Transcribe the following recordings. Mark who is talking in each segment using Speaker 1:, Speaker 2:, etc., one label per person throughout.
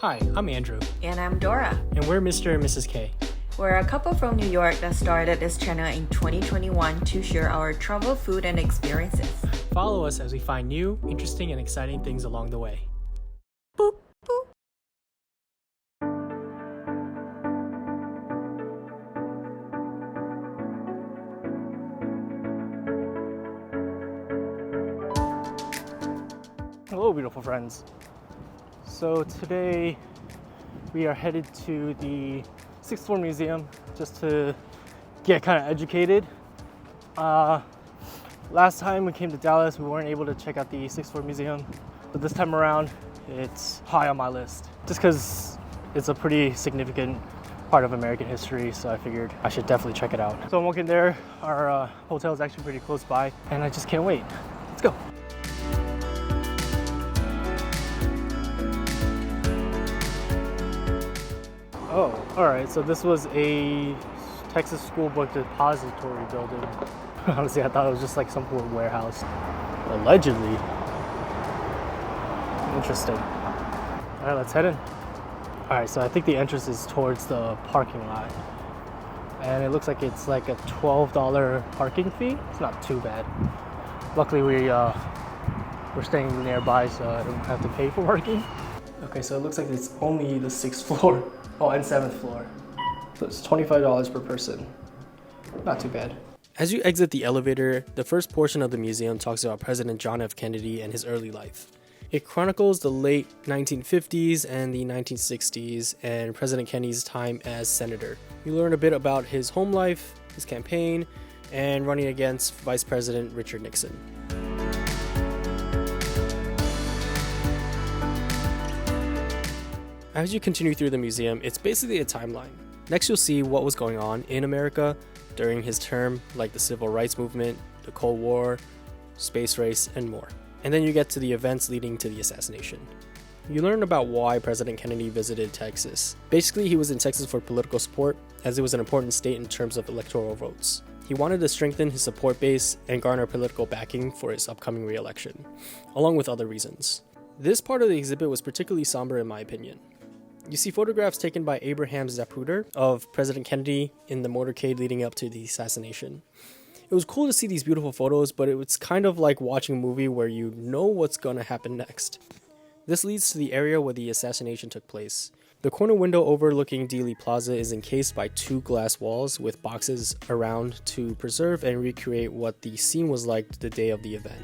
Speaker 1: Hi, I'm Andrew.
Speaker 2: And I'm Dora.
Speaker 1: And we're Mr. and Mrs. K.
Speaker 2: We're a couple from New York that started this channel in 2021 to share our travel, food, and experiences.
Speaker 1: Follow us as we find new, interesting, and exciting things along the way. Boop, boop. Hello, beautiful friends. So today we are headed to the Sixth Floor Museum just to get kind of educated. Last time we came to Dallas, we weren't able to check out the Sixth Floor Museum, but this time around, it's high on my list just because it's a pretty significant part of American history, so I figured I should definitely check it out. So I'm walking there. Our hotel is actually pretty close by, and I just can't wait. Let's go. Oh, all right, so this was a Texas School Book Depository building. Honestly, I thought it was just like some sort of warehouse. Allegedly. Interesting. All right, let's head in. All right, so I think the entrance is towards the parking lot. And it looks like it's like a $12 parking fee. It's not too bad. Luckily, we're staying nearby, so I don't have to pay for parking. Okay, so it looks like it's only the 6th floor. Oh, and 7th floor. So it's $25 per person. Not too bad. As you exit the elevator, the first portion of the museum talks about President John F. Kennedy and his early life. It chronicles the late 1950s and the 1960s and President Kennedy's time as senator. You learn a bit about his home life, his campaign, and running against Vice President Richard Nixon. As you continue through the museum, it's basically a timeline. Next, you'll see what was going on in America during his term, like the Civil Rights Movement, the Cold War, space race, and more. And then you get to the events leading to the assassination. You learn about why President Kennedy visited Texas. Basically, he was in Texas for political support, as it was an important state in terms of electoral votes. He wanted to strengthen his support base and garner political backing for his upcoming re-election, along with other reasons. This part of the exhibit was particularly somber in my opinion. You see photographs taken by Abraham Zapruder of President Kennedy in the motorcade leading up to the assassination. It was cool to see these beautiful photos, but it was kind of like watching a movie where you know what's gonna happen next. This leads to the area where the assassination took place. The corner window overlooking Dealey Plaza is encased by 2 glass walls with boxes around to preserve and recreate what the scene was like the day of the event.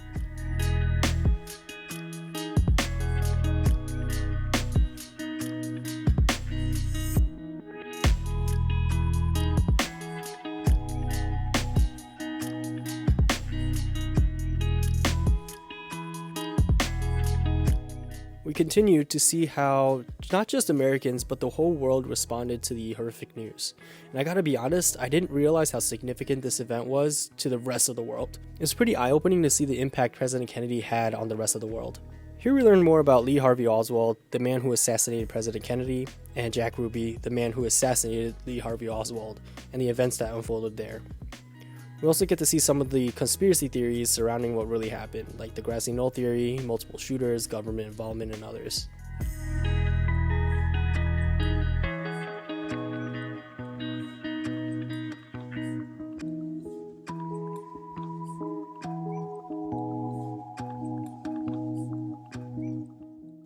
Speaker 1: We continue to see how not just Americans, but the whole world responded to the horrific news. And I gotta be honest, I didn't realize how significant this event was to the rest of the world. It's pretty eye-opening to see the impact President Kennedy had on the rest of the world. Here we learn more about Lee Harvey Oswald, the man who assassinated President Kennedy, and Jack Ruby, the man who assassinated Lee Harvey Oswald, and the events that unfolded there. We also get to see some of the conspiracy theories surrounding what really happened, like the grassy knoll theory, multiple shooters, government involvement, and others.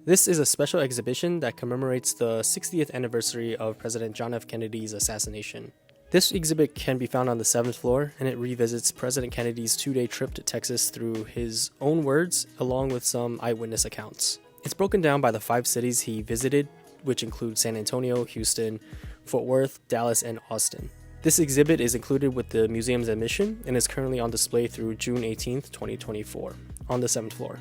Speaker 1: This is a special exhibition that commemorates the 60th anniversary of President John F. Kennedy's assassination. This exhibit can be found on the 7th floor, and it revisits President Kennedy's 2-day trip to Texas through his own words, along with some eyewitness accounts. It's broken down by the 5 cities he visited, which include San Antonio, Houston, Fort Worth, Dallas, and Austin. This exhibit is included with the museum's admission and is currently on display through June 18th, 2024, on the 7th floor.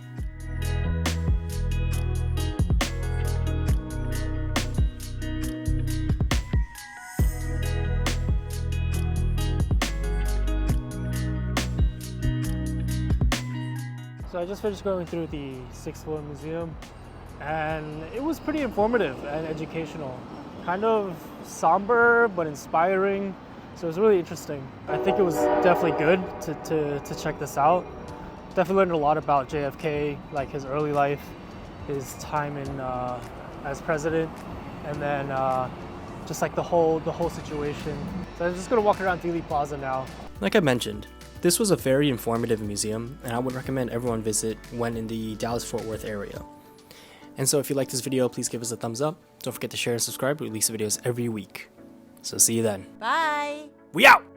Speaker 1: So I just finished going through the 6th Floor Museum, and it was pretty informative and educational. Kind of somber, but inspiring. So it was really interesting. I think it was definitely good to check this out. Definitely learned a lot about JFK, like his early life, his time in as president, and then just like the whole situation. So I'm just gonna walk around Dealey Plaza now. Like I mentioned, this was a very informative museum, and I would recommend everyone visit when in the Dallas-Fort Worth area. And so if you like this video, please give us a thumbs up. Don't forget to share and subscribe. We release videos every week. So see you then.
Speaker 2: Bye!
Speaker 1: We out!